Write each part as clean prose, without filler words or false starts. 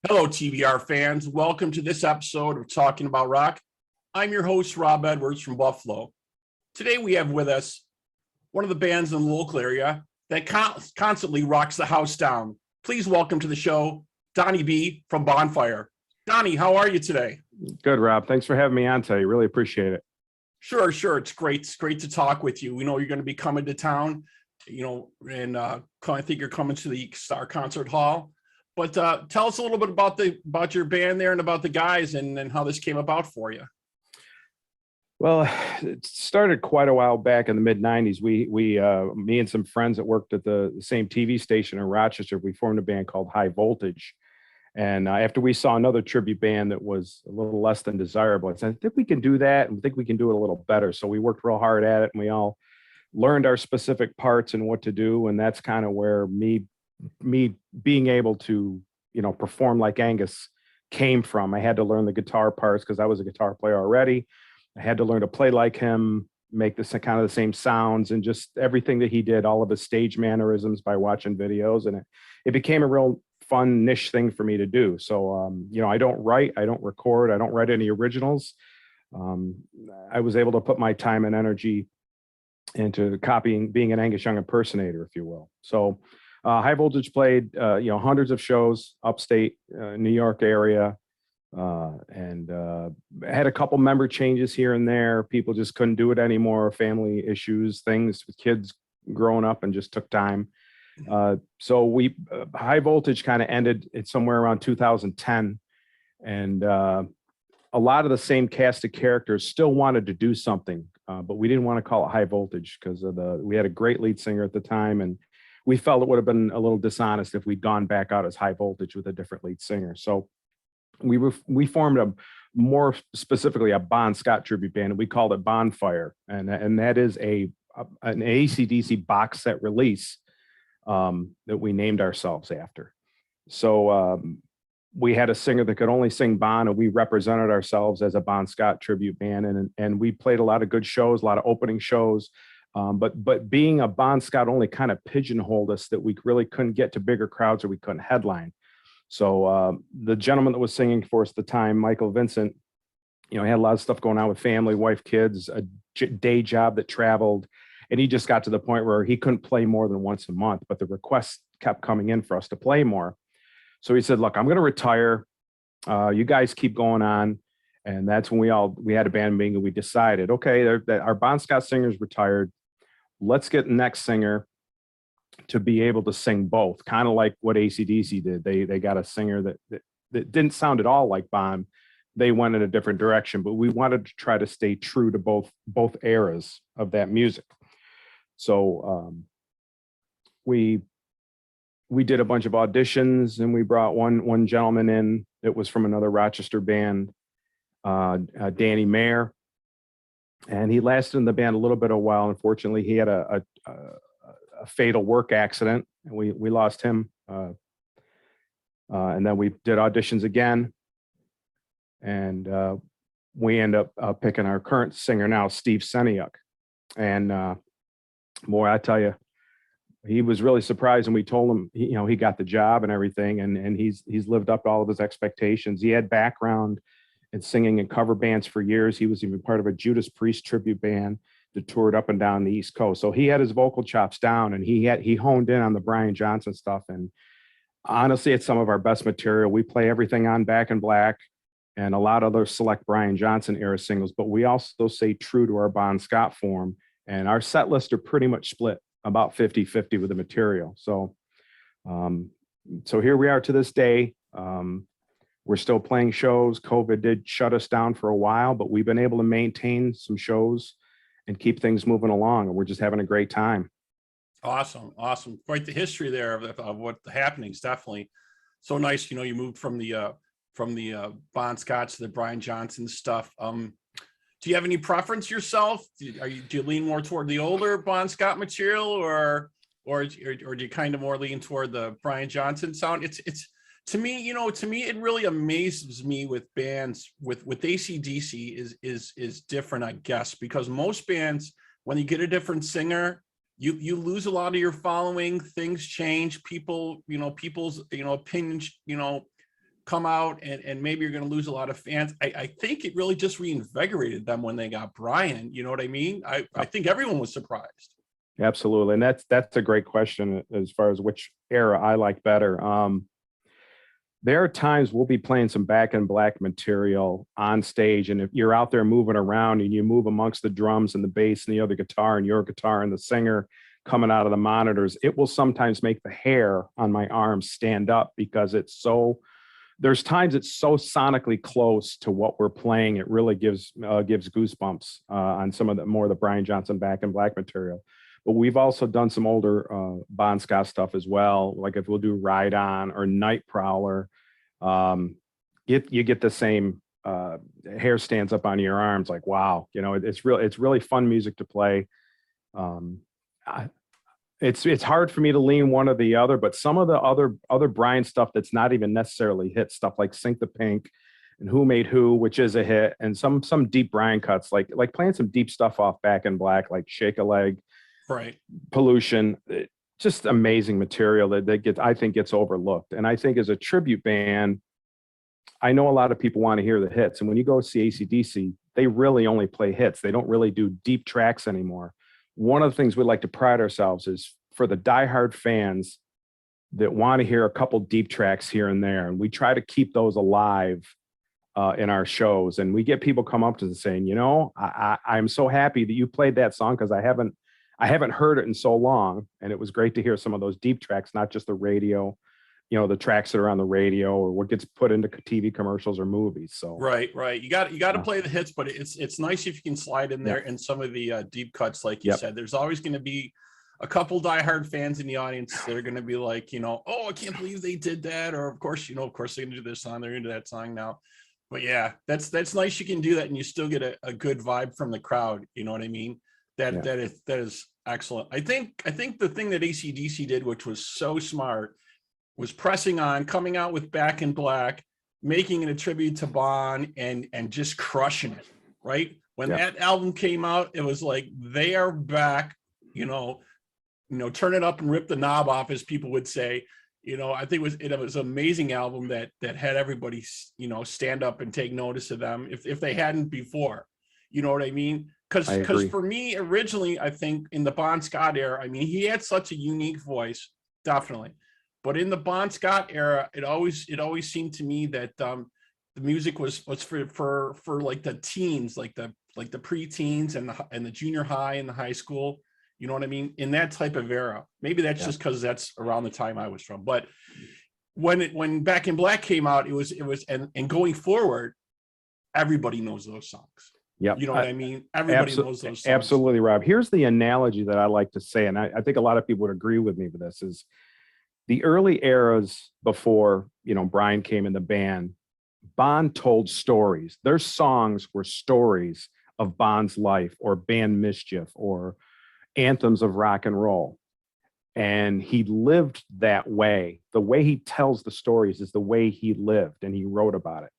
Hello, TBR fans. Welcome to this episode of Talking About Rock. I'm your host, Rob Edwards from Buffalo. Today we have with us one of the bands in the local area that constantly rocks the house down. Please welcome to the show, Donnie B from BonFire. Donnie, how are you today? Good, Rob. Thanks for having me on today. Really appreciate it. Sure. It's great. It's great to talk with you. We know you're going to be coming to town, and I think you're coming to the Star Concert Hall. But tell us a little bit about your band there and about the guys and how this came about for you. Well, it started quite a while back in the mid '90s. Me and some friends that worked at the same TV station in Rochester, we formed a band called High Voltage. And after we saw another tribute band that was a little less than desirable, I said, I think we can do that, and I think we can do it a little better. So we worked real hard at it, and we all learned our specific parts and what to do. And that's kind of where me being able to, perform like Angus came from. I had to learn the guitar parts because I was a guitar player already. I had to learn to play like him, make this kind of the same sounds, and just everything that he did, all of his stage mannerisms by watching videos. And it became a real fun niche thing for me to do. So, I don't write, I don't record, I don't write any originals. I was able to put my time and energy into being an Angus Young impersonator, if you will. So High Voltage played, hundreds of shows upstate New York area, and had a couple member changes here and there. People just couldn't do it anymore. Family issues, things with kids growing up, and just took time. So High Voltage kind of ended at somewhere around 2010, and a lot of the same cast of characters still wanted to do something, but we didn't want to call it High Voltage because we had a great lead singer at the time, and we felt it would have been a little dishonest if we'd gone back out as High Voltage with a different lead singer. So we formed more specifically a Bon Scott tribute band, and we called it BonFire, and that is an AC/DC box set release that we named ourselves after. So we had a singer that could only sing Bon, and we represented ourselves as a Bon Scott tribute band, and we played a lot of good shows, a lot of opening shows. But being a Bon Scott only kind of pigeonholed us that we really couldn't get to bigger crowds, or we couldn't headline. So the gentleman that was singing for us at the time, Michael Vincent, he had a lot of stuff going on with family, wife, kids, a day job that traveled. And he just got to the point where he couldn't play more than once a month, but the requests kept coming in for us to play more. So he said, look, I'm going to retire. You guys keep going on. And that's when we had a band meeting, and we decided, okay, our Bon Scott singer's retired. Let's get the next singer to be able to sing both, kind of like what AC/DC did. They got a singer that didn't sound at all like Bon. They went in a different direction, but we wanted to try to stay true to both eras of that music. So we did a bunch of auditions, and we brought one gentleman in that was from another Rochester band, Danny Mayer. And he lasted in the band a little bit of a while. Unfortunately, he had a fatal work accident, and we lost him. And then we did auditions again, and we end up picking our current singer now, Steve Seniuk. And boy, I tell you, he was really surprised when we told him, he got the job and everything, and he's lived up to all of his expectations. He had background and singing in cover bands for years. He was even part of a Judas Priest tribute band that toured up and down the East Coast. So he had his vocal chops down, and he honed in on the Brian Johnson stuff. And honestly, it's some of our best material. We play everything on Back in Black and a lot of other select Brian Johnson era singles, but we also stay true to our Bon Scott form. And our set lists are pretty much split about 50-50 with the material. So here we are to this day. We're still playing shows. COVID did shut us down for a while, but we've been able to maintain some shows and keep things moving along. And we're just having a great time. Awesome. Quite the history there of what the happenings. Definitely so nice. You moved from the Bon Scott to the Brian Johnson stuff. Do you have any preference yourself? Do you lean more toward the older Bon Scott material, or do you kind of more lean toward the Brian Johnson sound? It's to me, it really amazes me with bands with AC/DC is different, I guess, because most bands, when you get a different singer, you lose a lot of your following. Things change. People's opinions, come out and maybe you're going to lose a lot of fans. I think it really just reinvigorated them when they got Brian. You know what I mean? I think everyone was surprised. Absolutely. And that's a great question as far as which era I like better. There are times we'll be playing some Back in Black material on stage. And if you're out there moving around and you move amongst the drums and the bass and the other guitar and your guitar and the singer coming out of the monitors, it will sometimes make the hair on my arms stand up because there's times it's so sonically close to what we're playing. It really gives goosebumps on some of the Brian Johnson Back in Black material. But we've also done some older Bon Scott stuff as well. Like if we'll do Ride On or Night Prowler, you get the same hair stands up on your arms. Like, wow, it's really fun music to play. It's hard for me to lean one or the other, but some of the other Brian stuff that's not even necessarily hit stuff like Sink the Pink and Who Made Who, which is a hit, and some deep Brian cuts, like playing some deep stuff off Back in Black, like Shake a Leg. Right. Pollution, just amazing material that I think gets overlooked. And I think as a tribute band, I know a lot of people want to hear the hits. And when you go see AC/DC, they really only play hits. They don't really do deep tracks anymore. One of the things we like to pride ourselves is for the diehard fans that want to hear a couple deep tracks here and there. And we try to keep those alive in our shows. And we get people come up to us saying, I'm so happy that you played that song because I haven't heard it in so long. And it was great to hear some of those deep tracks, not just the radio, the tracks that are on the radio or what gets put into TV commercials or movies. So right. You got to play the hits, but it's nice if you can slide in there in some of the deep cuts, like you said. There's always going to be a couple diehard fans in the audience that are going to be like, oh, I can't believe they did that, or of course they're going to do this song, they're into that song now. But yeah, that's nice. You can do that, and you still get a good vibe from the crowd. You know what I mean? That is excellent. I think the thing that AC/DC did, which was so smart, was pressing on, coming out with Back in Black, making it a tribute to Bon, and just crushing it. Right when that album came out, it was like they are back. Turn it up and rip the knob off, as people would say. I think it was an amazing album that had everybody stand up and take notice of them if they hadn't before. You know what I mean? Because for me, originally, I think in the Bon Scott era, I mean, he had such a unique voice, definitely. But in the Bon Scott era, it always seemed to me that the music was for like the teens, like the preteens and the junior high and the high school. You know what I mean? In that type of era. Maybe that's just because that's around the time I was from. But when Back in Black came out, it was and going forward, everybody knows those songs. Yeah, you know what I mean? Everybody knows those songs. Absolutely, Rob. Here's the analogy that I like to say, and I think a lot of people would agree with me with this, is the early eras before, Brian came in the band, Bon told stories. Their songs were stories of Bon's life or band mischief or anthems of rock and roll. And he lived that way. The way he tells the stories is the way he lived, and he wrote about it.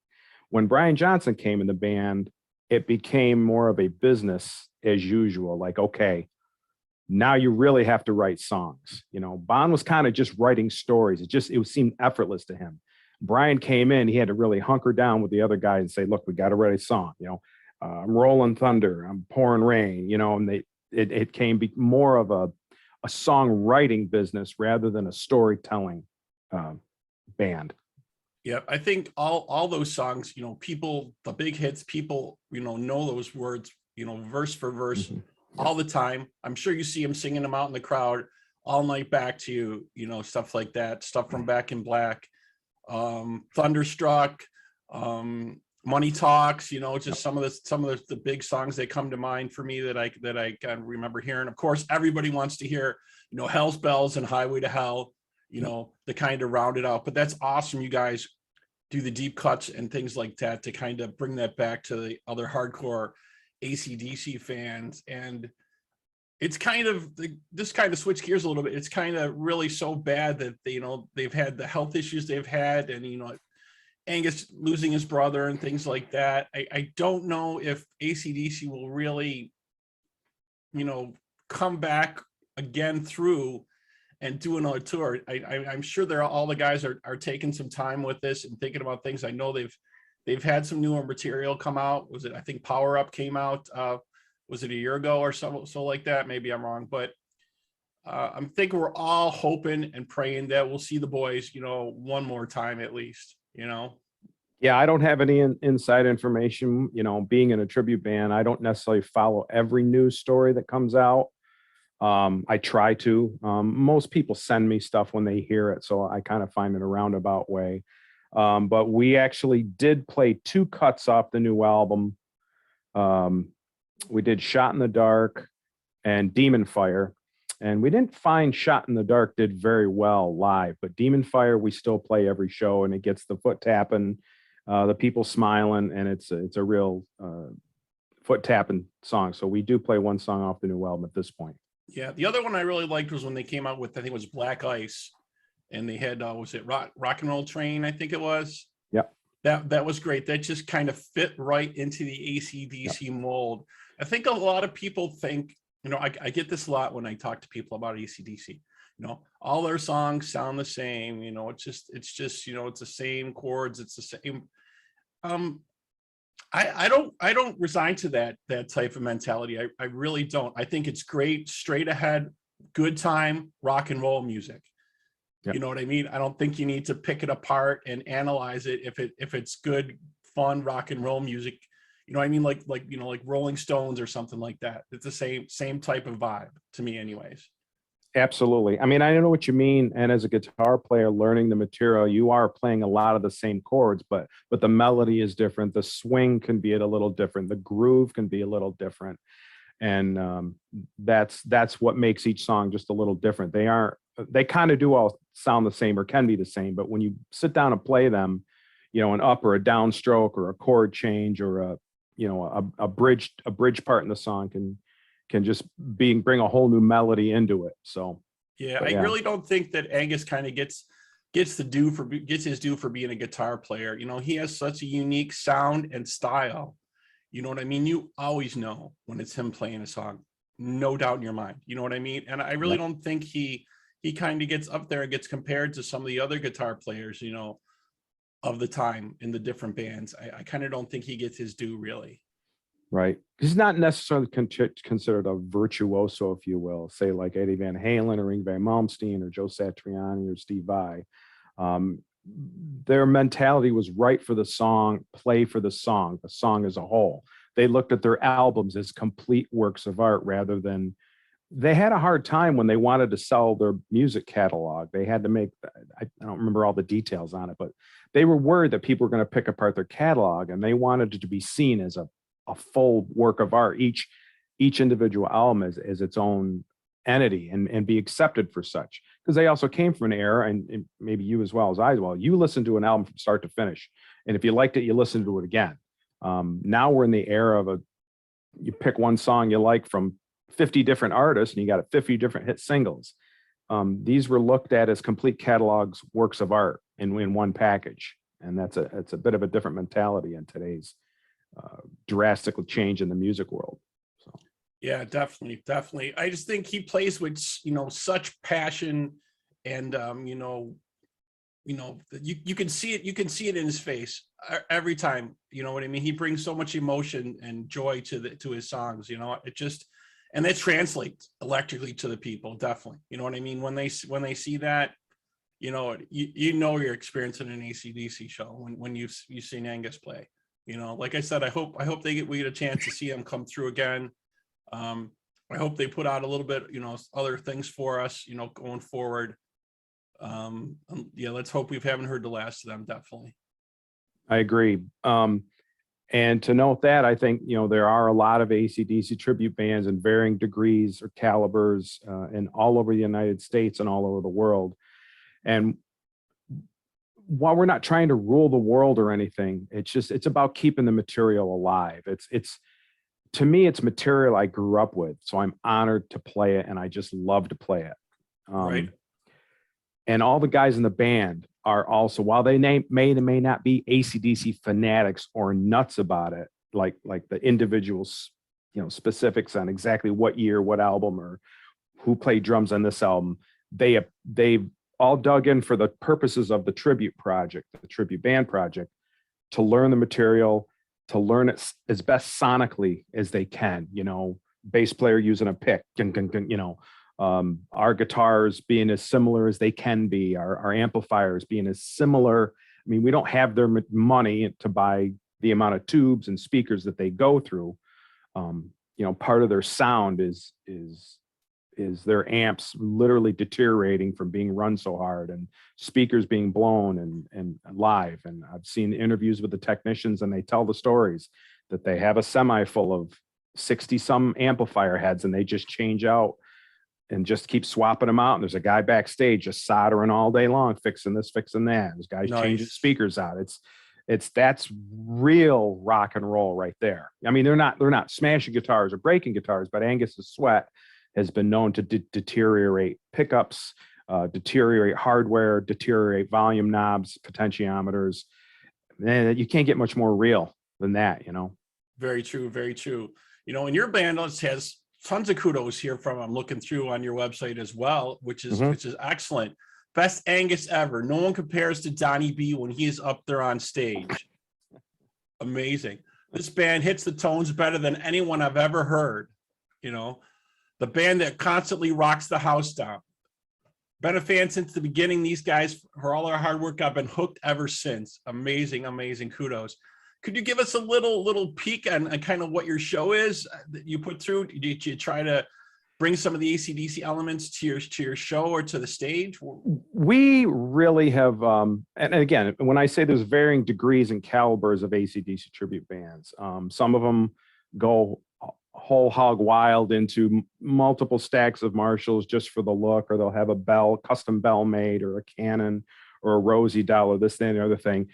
When Brian Johnson came in the band, it became more of a business as usual. Like, okay, now you really have to write songs. Bon was kind of just writing stories. It seemed effortless to him. Brian came in, he had to really hunker down with the other guys and say, look, we got to write a song. I'm rolling thunder, I'm pouring rain, and it came more of a songwriting business rather than a storytelling band. Yeah, I think all those songs, people, the big hits, people, know those words, verse for verse all the time. I'm sure you see them singing them out in the crowd all night. Back to You, stuff like that, stuff from Back in Black, Thunderstruck, Money Talks, just some of the big songs that come to mind for me that I can remember hearing. Of course, everybody wants to hear, Hell's Bells and Highway to Hell, to kind of round it out. But that's awesome. You guys do the deep cuts and things like that to kind of bring that back to the other hardcore AC/DC fans. And it's kind of this kind of switch gears a little bit. It's kind of really so bad that they've had the health issues they've had, and Angus losing his brother and things like that. I don't know if AC/DC will really, come back again through and do another tour. I'm sure all the guys are taking some time with this and thinking about things. I know they've had some newer material come out. Was it, I think Power Up came out, was it a year ago or so like that? Maybe I'm wrong, but I'm thinking we're all hoping and praying that we'll see the boys, one more time at least, Yeah, I don't have any inside information. Being in a tribute band, I don't necessarily follow every news story that comes out. I try to. Most people send me stuff when they hear it, so I kind of find it a roundabout way. But we actually did play 2 cuts off the new album. We did Shot in the Dark and Demon Fire. And we didn't find Shot in the Dark did very well live, but Demon Fire we still play every show, and it gets the foot tapping, the people smiling, and it's a real foot tapping song. So we do play 1 song off the new album at this point. Yeah, the other one I really liked was when they came out with, I think it was Black Ice, and they had was it Rock and Roll Train, I think it was. Yep. That was great. That just kind of fit right into the AC/DC mold. I think a lot of people think, I get this a lot when I talk to people about AC/DC. All their songs sound the same. It's just it's the same chords. It's the same. I don't resign to that type of mentality. I really don't. I think it's great, straight ahead, good time rock and roll music. Yep. You know what I mean? I don't think you need to pick it apart and analyze it if it's good, fun rock and roll music. You know what I mean? Like Rolling Stones or something like that. It's the same type of vibe to me anyways. Absolutely. I mean, I know what you mean. And as a guitar player learning the material, you are playing a lot of the same chords, but the melody is different. The swing can be a little different. The groove can be a little different. And that's what makes each song just a little different. They kind of do all sound the same or can be the same, but when you sit down and play them, an up or a downstroke or a chord change or a bridge part in the song can just bring a whole new melody into it. So yeah, I really don't think that Angus kind of gets his due for being a guitar player. He has such a unique sound and style. You know what I mean? You always know when it's him playing a song, no doubt in your mind. You know what I mean? And I really don't think he kind of gets up there and gets compared to some of the other guitar players, of the time in the different bands. I kind of don't think he gets his due really. Right. He's not necessarily considered a virtuoso, if you will, say like Eddie Van Halen or Yngwie Malmsteen or Joe Satriani or Steve Vai. Their mentality was write for the song, play for the song as a whole. They looked at their albums as complete works of art rather than, they had a hard time when they wanted to sell their music catalog. They had to make, I don't remember all the details on it, but they were worried that people were going to pick apart their catalog, and they wanted it to be seen as a full work of art. Each individual album is its own entity and be accepted for such, because they also came from an era, and maybe you as well as I as well, you listen to an album from start to finish, and if you liked it, you listen to it again. Now we're in the era of you pick one song you like from 50 different artists and you got 50 different hit singles. These were looked at as complete catalogs, works of art in one package, and it's a bit of a different mentality in today's drastic change in the music world. So yeah, definitely. I just think he plays with such passion, and you can see it in his face every time. You know what I mean? He brings so much emotion and joy to his songs. And it translates electrically to the people. Definitely. You know what I mean? When they see that, you're experiencing an AC/DC show when you've seen Angus play. Like I said, I hope we get a chance to see him come through again. I hope they put out a little bit, other things for us, going forward. Yeah, let's hope we haven't heard the last of them. Definitely. I agree. And to note that, I think, there are a lot of AC/DC tribute bands in varying degrees or calibers and all over the United States and all over the world. And while we're not trying to rule the world or anything, it's about keeping the material alive. To me, it's material I grew up with. So I'm honored to play it, and I just love to play it. Right. And all the guys in the band are also, while they may or may not be AC/DC fanatics or nuts about it, like the individuals, specifics on exactly what year, what album, or who played drums on this album, they all dug in for the purposes of the tribute project, the tribute band project, to learn the material, to learn it as best sonically as they can. Bass player using a pick, our guitars being as similar as they can be, our amplifiers being as similar. I mean, we don't have their money to buy the amount of tubes and speakers that they go through. Part of their sound is their amps literally deteriorating from being run so hard, and speakers being blown and live. And I've seen interviews with the technicians, and they tell the stories that they have a semi full of 60 some amplifier heads, and they just change out and just keep swapping them out. And there's a guy backstage just soldering all day long, fixing this, fixing that. There's guys changing speakers out. That's real rock and roll right there. I mean, they're not smashing guitars or breaking guitars, but Angus's sweat has been known to deteriorate pickups, deteriorate hardware, deteriorate volume knobs, potentiometers. Man, you can't get much more real than that, Very true, very true. And your band has tons of kudos here from, I'm looking through on your website as well, which is excellent. Best Angus ever. No one compares to Donnie B when he is up there on stage. Amazing. This band hits the tones better than anyone I've ever heard. The band that constantly rocks the house down. Been a fan since the beginning. These guys, for all their hard work, I've been hooked ever since. Amazing, amazing. Kudos. Could you give us a little peek on kind of what your show is that you put through? Did you try to bring some of the AC/DC elements to your show or to the stage? We really have, and again, when I say there's varying degrees and calibers of AC/DC tribute bands, some of them go whole hog wild into multiple stacks of Marshalls just for the look, or they'll have a custom bell made, or a Canon, or a Rosie doll, or this, that, and the other thing.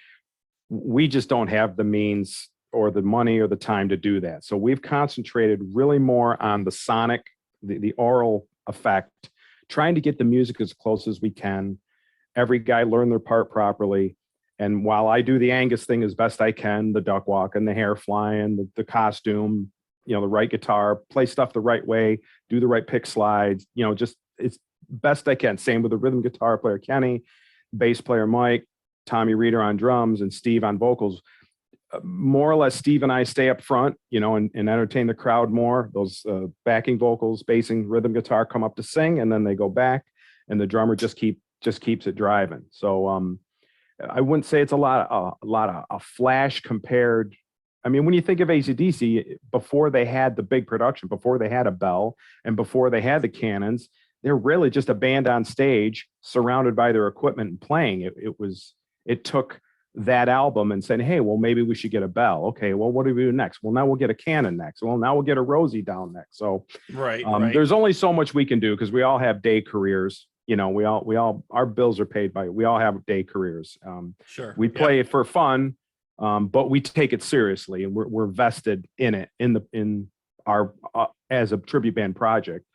We just don't have the means or the money or the time to do that. So we've concentrated really more on the sonic, the aural effect, trying to get the music as close as we can. Every guy learn their part properly. And while I do the Angus thing as best I can, the duck walk and the hair flying, the costume, the right guitar, play stuff the right way, do the right pick slides, just it's best I can. Same with the rhythm guitar player, Kenny, bass player, Mike, Tommy Reeder on drums, and Steve on vocals. More or less, Steve and I stay up front, and entertain the crowd more. Those backing vocals, bassing, rhythm guitar come up to sing, and then they go back, and the drummer just keeps it driving. So I wouldn't say it's a lot of flash compared. I mean, when you think of AC/DC, before they had the big production, before they had a bell, and before they had the cannons, they're really just a band on stage surrounded by their equipment and playing. It took that album and saying, hey, well, maybe we should get a bell. Okay, well, what do we do next? Well, now we'll get a Canon next. Well, now we'll get a Rosie down next. So right. There's only so much we can do because we all have day careers. Our bills are paid we all have day careers. Sure. We play it for fun, but we take it seriously, and we're vested in it in our as a tribute band project.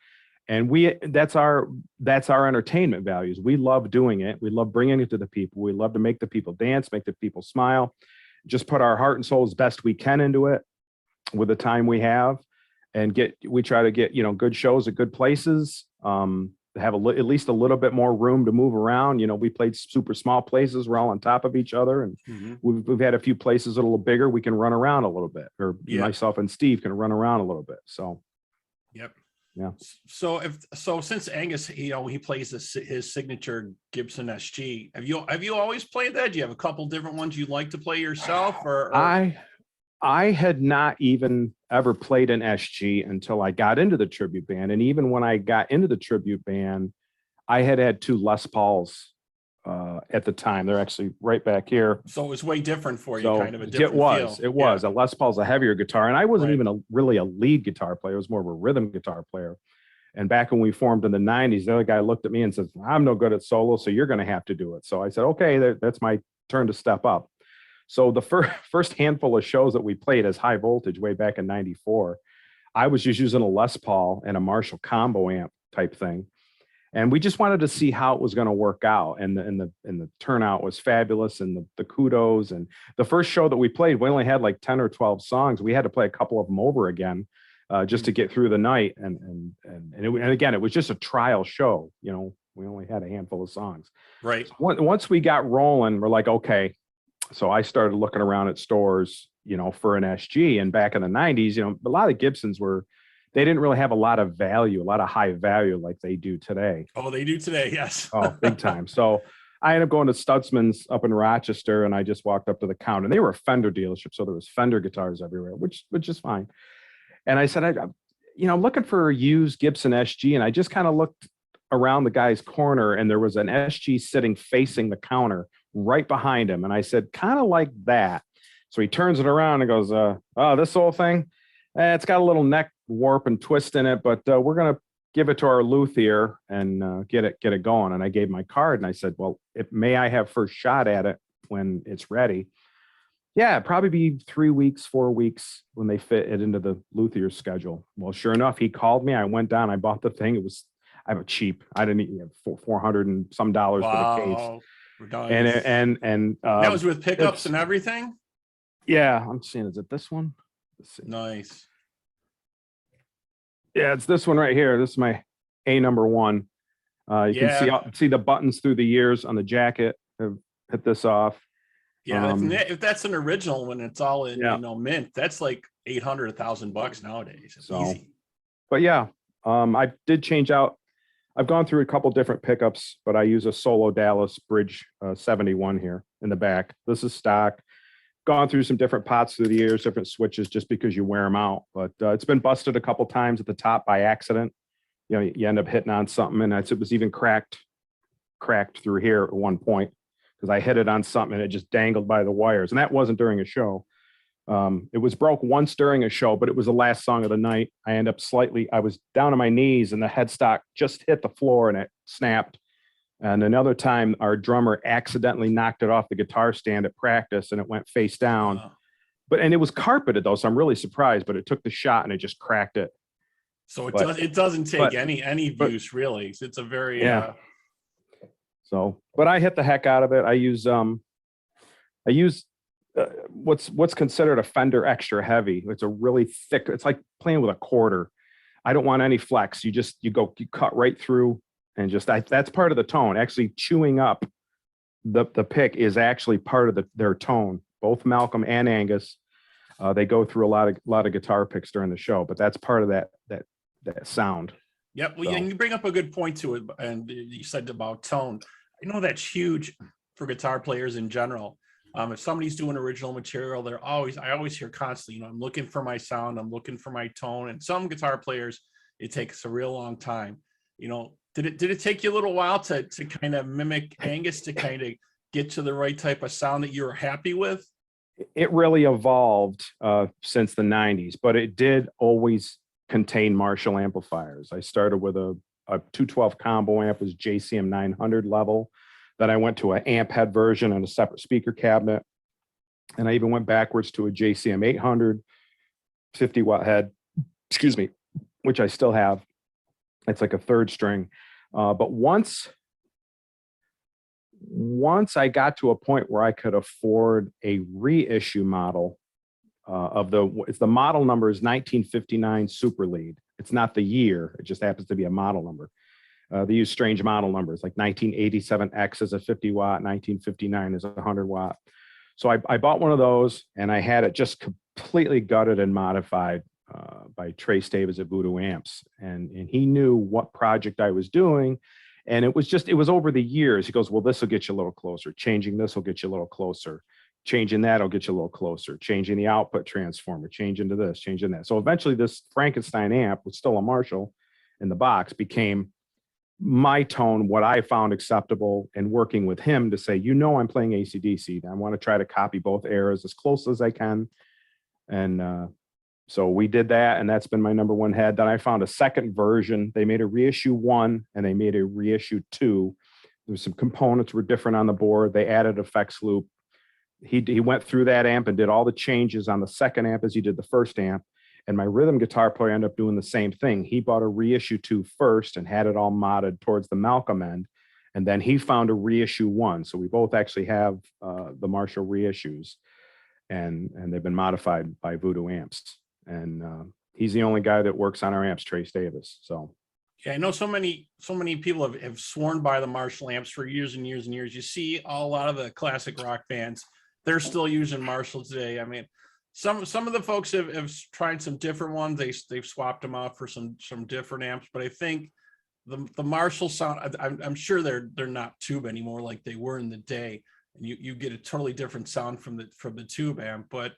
And that's our entertainment values. We love doing it. We love bringing it to the people. We love to make the people dance, make the people smile, just put our heart and soul as best we can into it with the time we have, and we try to get, good shows at good places, have at least a little bit more room to move around. We played super small places. We're all on top of each other. And we've had a few places a little bigger. We can run around a little bit, or myself and Steve can run around a little bit. So. Yep. Yeah. So since Angus, he plays his signature Gibson SG. Have you always played that? Do you have a couple different ones you like to play yourself? Or I had not even ever played an SG until I got into the tribute band, and even when I got into the tribute band, I had two Les Pauls at the time. They're actually right back here. So it was way different for you, kind of a different feel. It was. A Les Paul's a heavier guitar, and I wasn't even really a lead guitar player. I was more of a rhythm guitar player. And back when we formed in the 90s, the other guy looked at me and says, I'm no good at solo, so you're going to have to do it. So I said, okay, that's my turn to step up. So the first handful of shows that we played as High Voltage way back in 94, I was just using a Les Paul and a Marshall combo amp type thing. And we just wanted to see how it was going to work out. And the turnout was fabulous, and the kudos. And the first show that we played, we only had like 10 or 12 songs. We had to play a couple of them over again just to get through the night. And again, it was just a trial show. We only had a handful of songs. Right. So once we got rolling, we're like, okay. So I started looking around at stores, for an SG. And back in the 90s, a lot of Gibsons they didn't really have a lot of value, a lot of high value like they do today. Oh, they do today. Yes. Oh, big time. So I ended up going to Stutzman's up in Rochester, and I just walked up to the counter, and they were a Fender dealership. So there was Fender guitars everywhere, which is fine. And I said, I'm looking for a used Gibson SG. And I just kind of looked around the guy's corner, and there was an SG sitting facing the counter right behind him. And I said, kind of like that. So he turns it around and goes, oh, this whole thing, it's got a little neck warp and twist in it, but we're going to give it to our luthier and get it going. And I gave my card, and I said, well, may I have first shot at it when it's ready? Yeah, probably be 3 weeks, 4 weeks when they fit it into the luthier's schedule. Well, sure enough, he called me. I went down, I bought the thing. I have cheap. I didn't even have $400 and some dollars for the case. Nice. And that was with pickups and everything. Yeah, I'm seeing. Is it this one? Let's see. Nice. Yeah, it's this one right here. This is my A number one. You can see the buttons through the years on the jacket. Have hit this off. Yeah, if that's an original when it's all in mint, that's like $800, $1,000 nowadays. It's easy. But yeah, I did change out. I've gone through a couple different pickups, but I use a Solo Dallas Bridge 71 here in the back. This is stock. Gone through some different pots through the years, different switches, just because you wear them out. But it's been busted a couple times at the top by accident. You end up hitting on something, and it was even cracked through here at one point because I hit it on something and it just dangled by the wires. And that wasn't during a show. It was broke once during a show, but it was the last song of the night. I was down on my knees and the headstock just hit the floor and it snapped. And another time our drummer accidentally knocked it off the guitar stand at practice and it went face down. And it was carpeted though. So I'm really surprised, but it took the shot and it just cracked it. So it doesn't take any abuse really. It's a very, So, but I hit the heck out of it. I use what's considered a Fender extra heavy. It's a really thick, it's like playing with a quarter. I don't want any flex. You cut right through and that's part of the tone. Actually chewing up the pick is actually part of their tone. Both Malcolm and Angus, they go through a lot of guitar picks during the show, but that's part of that sound. Yep. Well, and you bring up a good point to it. And you said about tone. I know that's huge for guitar players in general. If somebody's doing original material, I always hear constantly, I'm looking for my sound, I'm looking for my tone. And some guitar players, it takes a real long time. Did it take you a little while to kind of mimic Angus to kind of get to the right type of sound that you were happy with? It really evolved since the 90s, but it did always contain Marshall amplifiers. I started with a 212 combo amp, was JCM 900 level. Then I went to an amp head version and a separate speaker cabinet. And I even went backwards to a JCM 800 50 watt head, which I still have. It's like a third string. But once I got to a point where I could afford a reissue model the model number is 1959 Super Lead. It's not the year. It just happens to be a model number. They use strange model numbers like 1987X is a 50 watt, 1959 is a 100 watt. So I bought one of those and I had it just completely gutted and modified by Trace Davis at Voodoo Amps. And he knew what project I was doing. And it was over the years. He goes, well, this will get you a little closer. Changing this will get you a little closer. Changing that will get you a little closer. Changing the output transformer, changing to this, changing that. So eventually this Frankenstein amp, was still a Marshall in the box, became my tone, what I found acceptable, and working with him to say, I'm playing AC/DC. I want to try to copy both eras as close as I can. And so we did that, and that's been my number one head. Then I found a second version. They made a reissue 1 and they made a reissue 2. There's some components were different on the board. They added effects loop. He went through that amp and did all the changes on the second amp as he did the first amp. And my rhythm guitar player ended up doing the same thing. He bought a reissue 2 first and had it all modded towards the Malcolm end. And then he found a reissue 1. So we both actually have the Marshall reissues, and they've been modified by Voodoo Amps. And he's the only guy that works on our amps, Trace Davis. So Yeah, I know so many people have sworn by the Marshall amps for years and years and years. You see a lot of the classic rock bands, they're still using Marshall today. I mean, some of the folks have tried some different ones. They've swapped them out for some different amps, but I think the Marshall sound, I'm sure they're not tube anymore like they were in the day, and you get a totally different sound from the tube amp. But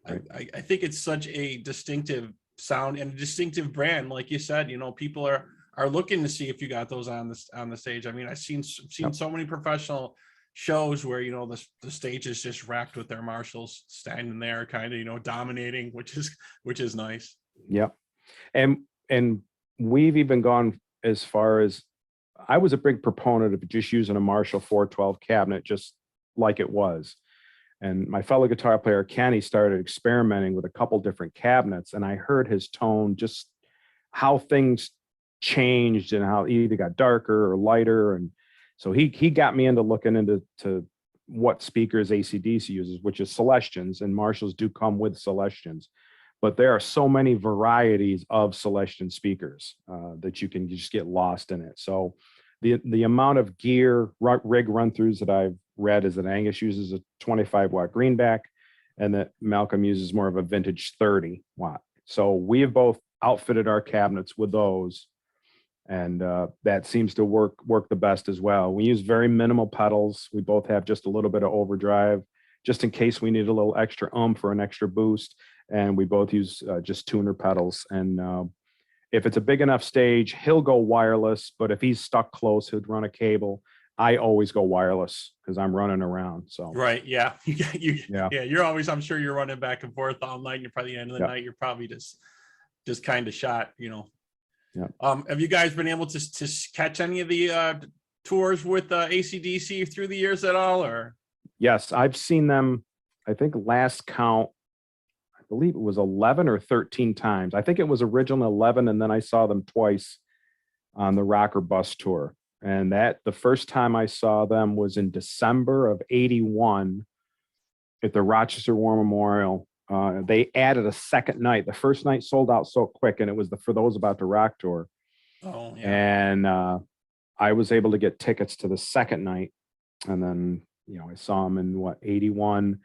Right. I think it's such a distinctive sound and a distinctive brand. Like you said, people are looking to see if you got those on the stage. I mean, I've seen Yep. so many professional shows where the stage is just racked with their Marshalls standing there, kind of dominating, which is nice. Yep. And we've even gone as far as, I was a big proponent of just using a Marshall 412 cabinet just like it was. And my fellow guitar player, Kenny, started experimenting with a couple different cabinets, and I heard his tone, just how things changed and how it either got darker or lighter. And so he got me into looking into what speakers AC/DC uses, which is Celestions, and Marshalls do come with Celestions. But there are so many varieties of Celestion speakers that you can just get lost in it. So the amount of gear rig run-throughs that I've read is that Angus uses a 25-watt greenback, and that Malcolm uses more of a vintage 30-watt. So we have both outfitted our cabinets with those, and that seems to work the best as well. We use very minimal pedals. We both have just a little bit of overdrive, just in case we need a little extra oomph or an extra boost. And we both use just tuner pedals. And if it's a big enough stage, he'll go wireless, but if he's stuck close, he'll run a cable. I always go wireless because I'm running around. So Right. Yeah. yeah. Yeah. You're always, I'm sure you're running back and forth all night. And you're probably the end of the night, you're probably just kind of shot, Yeah. Have you guys been able to catch any of the tours with AC/DC through the years at all, or? Yes, I've seen them. I think last count, I believe it was 11 or 13 times. I think it was original 11, and then I saw them twice on the Rocker Bus tour. And the first time I saw them was in December of '81 at the Rochester War Memorial. They added a second night. The first night sold out so quick, and it was For Those About to Rock tour. Oh, yeah. And I was able to get tickets to the second night. And then, I saw them in 81.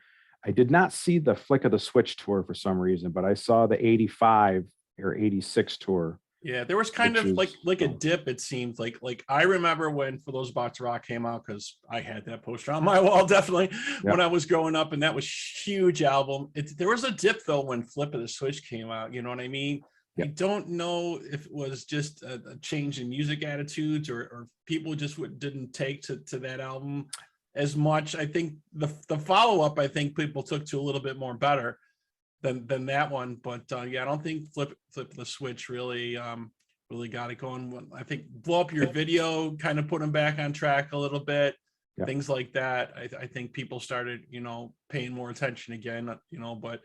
I did not see the Flick of the Switch tour for some reason, but I saw the 85 or 86 tour. Yeah, there was kind of like a dip, it seemed like I remember when For Those About to Rock came out, because I had that poster on my wall definitely when I was growing up, and that was huge album. There was a dip though when Flip of the Switch came out, you know what I mean? I don't know if it was just a change in music attitudes or people just didn't take to that album as much. I think the follow-up, I think people took to a little bit more better than that one. But yeah, I don't think Flip the Switch really got it going. I think Blow Up Your Video kind of put them back on track a little bit. Things like that. I think people started, paying more attention again, but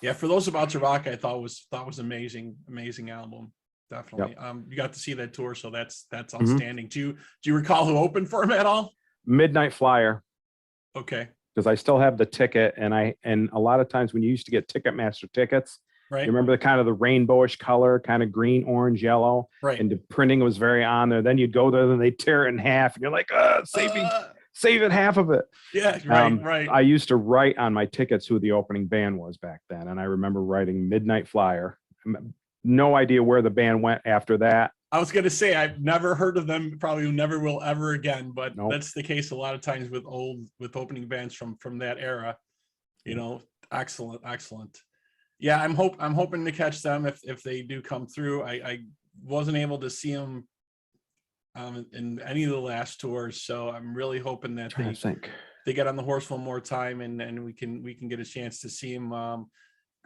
yeah, For Those About to Rock, I thought was amazing album. Definitely. You got to see that tour, so that's outstanding. Do you recall who opened for him at all? Midnight Flyer. Okay. Because I still have the ticket, and a lot of times when you used to get Ticketmaster tickets, right, you remember the kind of the rainbowish color, kind of green, orange, yellow, right, and the printing was very on there. Then you'd go there, and they tear it in half, and you're like, saving half of it. Yeah, right. I used to write on my tickets who the opening band was back then, and I remember writing Midnight Flyer. No idea where the band went after that. I was going to say, I've never heard of them, probably never will ever again, but Nope. That's the case a lot of times with opening bands from that era. Excellent. Yeah, I'm hoping to catch them if they do come through. I wasn't able to see them in any of the last tours, so I'm really hoping that they get on the horse one more time, and we can get a chance to see them.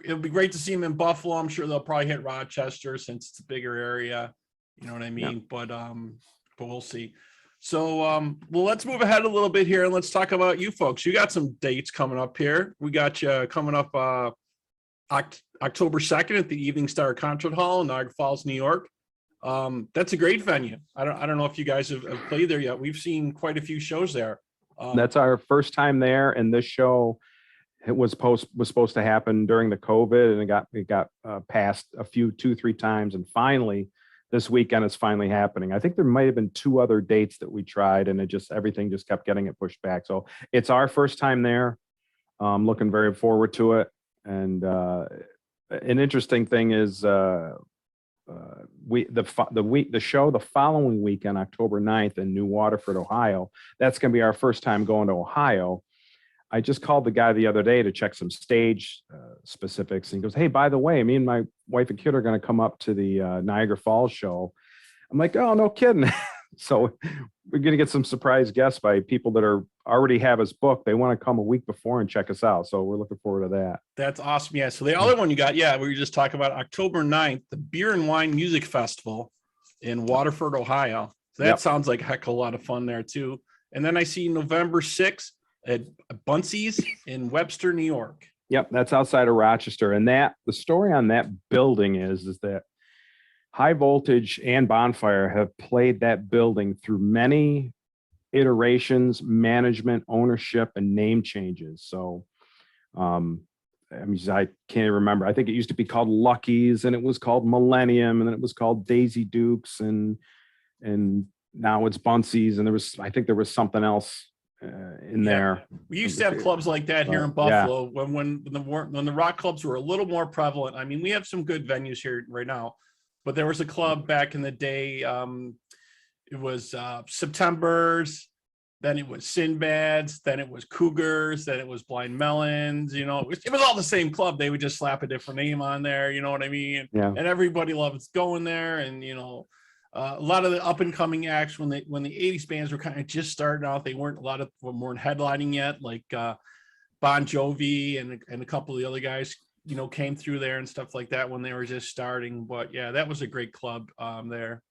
It'll be great to see them in Buffalo. I'm sure they'll probably hit Rochester since it's a bigger area. You know what I mean? But we'll see. So, well, let's move ahead a little bit here and let's talk about you folks. You got some dates coming up here. We got you coming up October 2nd at the Evening Star Concert Hall in Niagara Falls, New York. That's a great venue. I don't know if you guys have played there yet. We've seen quite a few shows there. That's our first time there, and this show was supposed to happen during the COVID, and it got passed 2-3 times, and finally this weekend is finally happening. I think there might have been 2 other dates that we tried, and everything just kept getting it pushed back. So it's our first time there. Looking very forward to it. And an interesting thing is the show the following weekend, October 9th in New Waterford, Ohio. That's going to be our first time going to Ohio. I just called the guy the other day to check some stage specifics. And he goes, "Hey, by the way, me and my wife and kid are going to come up to the Niagara Falls show." I'm like, "Oh, no kidding." So we're going to get some surprise guests by people that are already have us booked. They want to come a week before and check us out. So we're looking forward to that. That's awesome. Yeah. So the other one you got, we were just talking about October 9th, the Beer and Wine Music Festival in Waterford, Ohio. So that sounds like a heck of a lot of fun there too. And then I see November 6th at Buncey's in Webster, New York. Yep. That's outside of Rochester. And the story on that building is that High Voltage and BonFire have played that building through many iterations, management, ownership, and name changes. So, I can't remember. I think it used to be called Lucky's, and it was called Millennium, and then it was called Daisy Dukes, and now it's Buncey's, and I think there was something else in there. We used to have clubs like that here in Buffalo when the rock clubs were a little more prevalent. I mean, we have some good venues here right now. But there was a club back in the day. It was September's, then it was Sinbad's, then it was Cougars, then it was Blind Melons. You know, it was all the same club. They would just slap a different name on there. You know what I mean? And everybody loves going there. And a lot of the up and coming acts when the 80s bands were kind of just starting out, they weren't headlining yet, like Bon Jovi and a couple of the other guys came through there and stuff like that when they were just starting. But yeah, that was a great club there.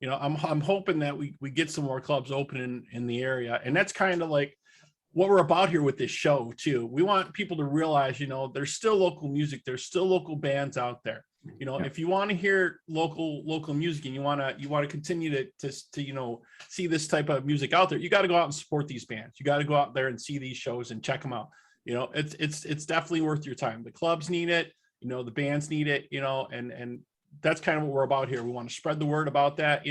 I'm hoping that we get some more clubs open in the area. And that's kind of like what we're about here with this show too. We want people to realize, there's still local music. There's still local bands out there. If you want to hear local music and you want to continue to see this type of music out there, you got to go out and support these bands. You got to go out there and see these shows and check them out. It's definitely worth your time. The clubs need it, the bands need it, and that's kind of what we're about here. We want to spread the word about that,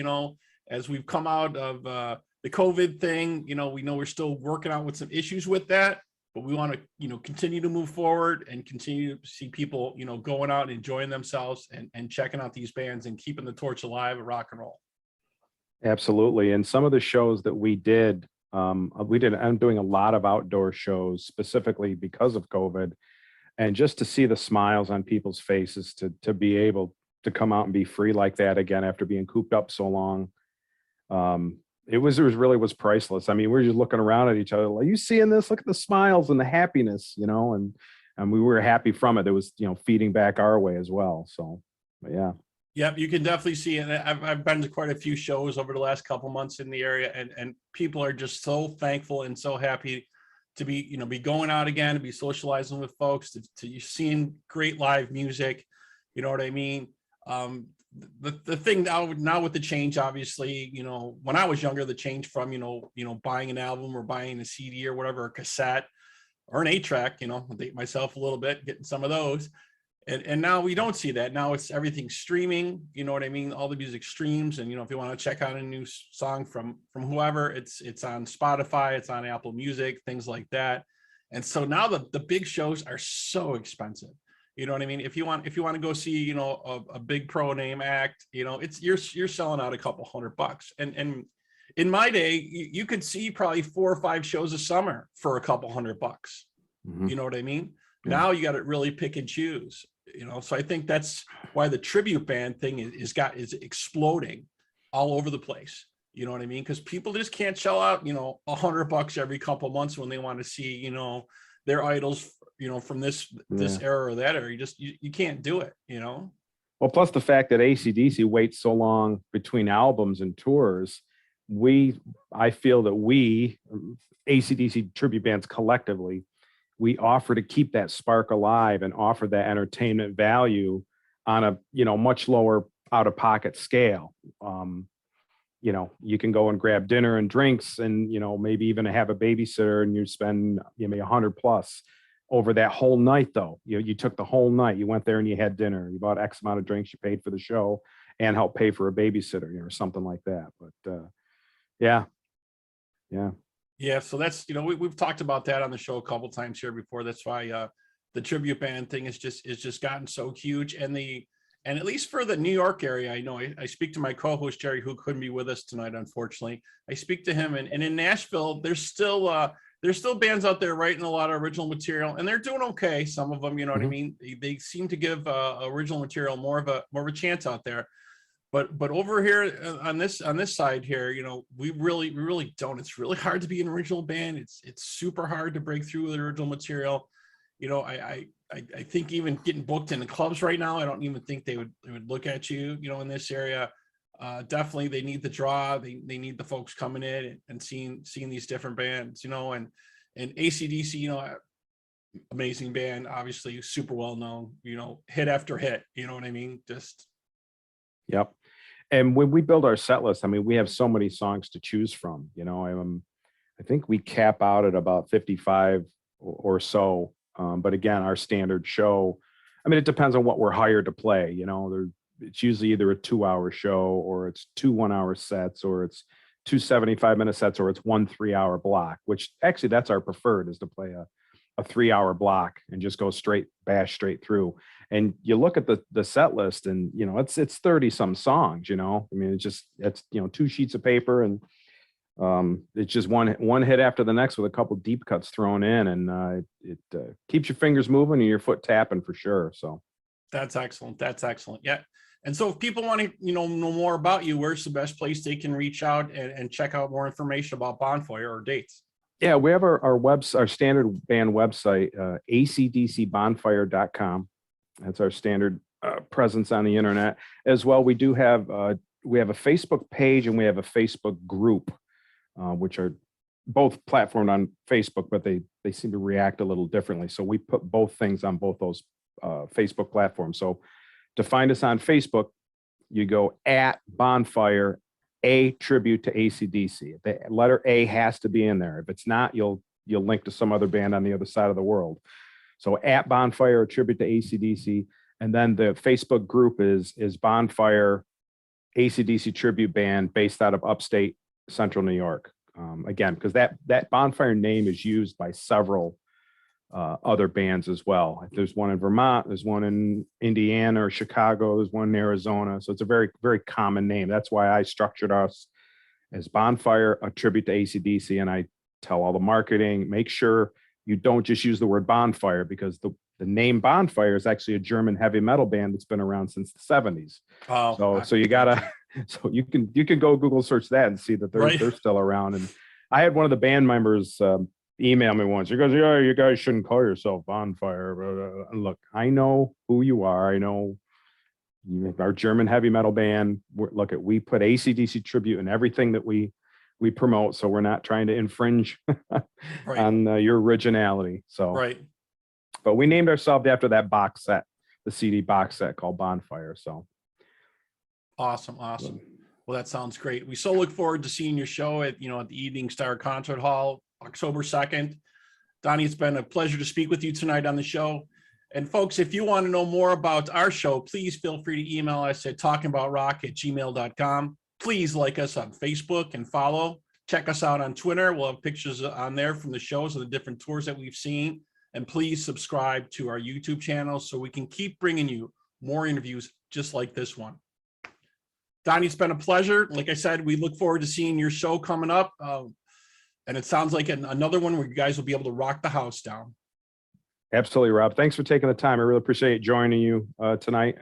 as we've come out of the COVID thing, we know we're still working out with some issues with that, but we want to, continue to move forward and continue to see people, going out and enjoying themselves and checking out these bands and keeping the torch alive of rock and roll. Absolutely. And some of the shows that we did, I'm doing a lot of outdoor shows specifically because of COVID, and just to see the smiles on people's faces to be able to come out and be free like that again after being cooped up so long. It was priceless. I mean, we're just looking around at each other like, you seeing this? Look at the smiles and the happiness, and we were happy from it. It was, feeding back our way as well. So, but yeah. Yep, you can definitely see it. I've been to quite a few shows over the last couple months in the area, and people are just so thankful and so happy to be going out again, to be socializing with folks, to seeing great live music. You know what I mean? The thing now with the change, obviously, when I was younger, the change from buying an album or buying a CD or whatever, a cassette or an 8-track, I'll date myself a little bit, getting some of those. And now we don't see that. Now it's everything streaming. You know what I mean? All the music streams. And, if you want to check out a new song from whoever, it's on Spotify, it's on Apple Music, things like that. And so now the big shows are so expensive. You know what I mean? If you want to go see, a big pro name act, it's you're selling out a couple $100. And in my day, you could see probably 4 or 5 shows a summer for a couple $100. Mm-hmm. You know what I mean? Yeah. Now you got to really pick and choose. So I think that's why the tribute band thing is exploding all over the place. You know what I mean? Because people just can't shell out, $100 every couple months when they want to see, their idols, from this era or that era. You can't do it, Well, plus the fact that AC/DC waits so long between albums and tours, I feel that we, AC/DC tribute bands collectively, we offer to keep that spark alive and offer that entertainment value on a, much lower out-of-pocket scale. You can go and grab dinner and drinks and, maybe even have a babysitter, and you spend maybe $100+ over that whole night though. You took the whole night, you went there and you had dinner, you bought X amount of drinks, you paid for the show, and help pay for a babysitter, or something like that. But yeah. Yeah, so that's, we've talked about that on the show a couple times here before. That's why the tribute band thing is just gotten so huge. And at least for the New York area, I know I speak to my co-host Jerry, who couldn't be with us tonight, unfortunately. I speak to him, and in Nashville, there's still bands out there writing a lot of original material, and they're doing okay. Some of them, you know what I mean? They seem to give original material more of a chance out there. But over here on this side here, we really don't. It's really hard to be an original band. It's super hard to break through with original material. I think even getting booked in the clubs right now, I don't even think they would look at you, in this area. Definitely they need the draw. They need the folks coming in and seeing these different bands, and AC/DC, amazing band, obviously super well known, hit after hit, you know what I mean? Yep. And when we build our set list, I mean, we have so many songs to choose from, I think we cap out at about 55 or so. But again, our standard show, I mean, it depends on what we're hired to play, it's usually either a 2-hour show, or it's 2 1-hour sets, or it's 2 75-minute sets, or it's 1 3-hour block, which actually that's our preferred, is to play a 3-hour block and just go bash straight through. And you look at the set list, and it's 30 some songs, I mean, it's 2 sheets of paper, and it's just one hit after the next with a couple deep cuts thrown in, and it keeps your fingers moving and your foot tapping for sure. So that's excellent. Yeah. And so if people want to know more about you, where's the best place they can reach out and check out more information about BonFire or dates? Yeah, we have our standard band website, acdcbonfire.com. That's our standard presence on the internet. As well, we have a Facebook page, and we have a Facebook group, which are both platformed on Facebook, but they seem to react a little differently. So we put both things on both those Facebook platforms. So to find us on Facebook, you go at BonFire, a tribute to AC/DC. The letter A has to be in there. If it's not, you'll link to some other band on the other side of the world. So at BonFire, a tribute to AC/DC, and then the Facebook group is BonFire AC/DC tribute band, based out of upstate Central New York. Again, because that BonFire name is used by several other bands as well. There's one in Vermont, there's one in Indiana or Chicago, there's one in Arizona. So it's a very, very common name. That's why I structured us as BonFire, a tribute to AC/DC. And I tell all the marketing, make sure you don't just use the word bonfire, because the name BonFire is actually a German heavy metal band that's been around since the 70s. Oh, so you gotta, so you can go Google search that and see that they're still around. And I had one of the band members email me once. He goes, "Yeah, you guys shouldn't call yourself BonFire." Look, I know who you are. I know our German heavy metal band. We put AC/DC tribute in everything that we promote, so we're not trying to infringe on your originality. So, but we named ourselves after that box set, the CD box set called BonFire. So awesome. Well, that sounds great. We so look forward to seeing your show at the Evening Star Concert Hall, October 2nd. Donnie, it's been a pleasure to speak with you tonight on the show. And folks, if you want to know more about our show, please feel free to email us at talkingaboutrock@gmail.com. Please like us on Facebook and follow. Check us out on Twitter. We'll have pictures on there from the shows and the different tours that we've seen. And please subscribe to our YouTube channel so we can keep bringing you more interviews just like this one. Donnie, it's been a pleasure. Like I said, we look forward to seeing your show coming up. And it sounds like another one where you guys will be able to rock the house down. Absolutely, Rob. Thanks for taking the time. I really appreciate joining you tonight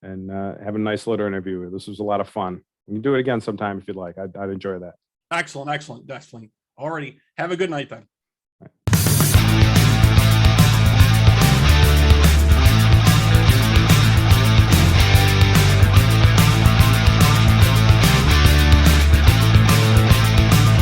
and having a nice little interview. This was a lot of fun. We can do it again sometime if you'd like. I'd enjoy that. Excellent. Definitely. Alrighty. Have a good night then.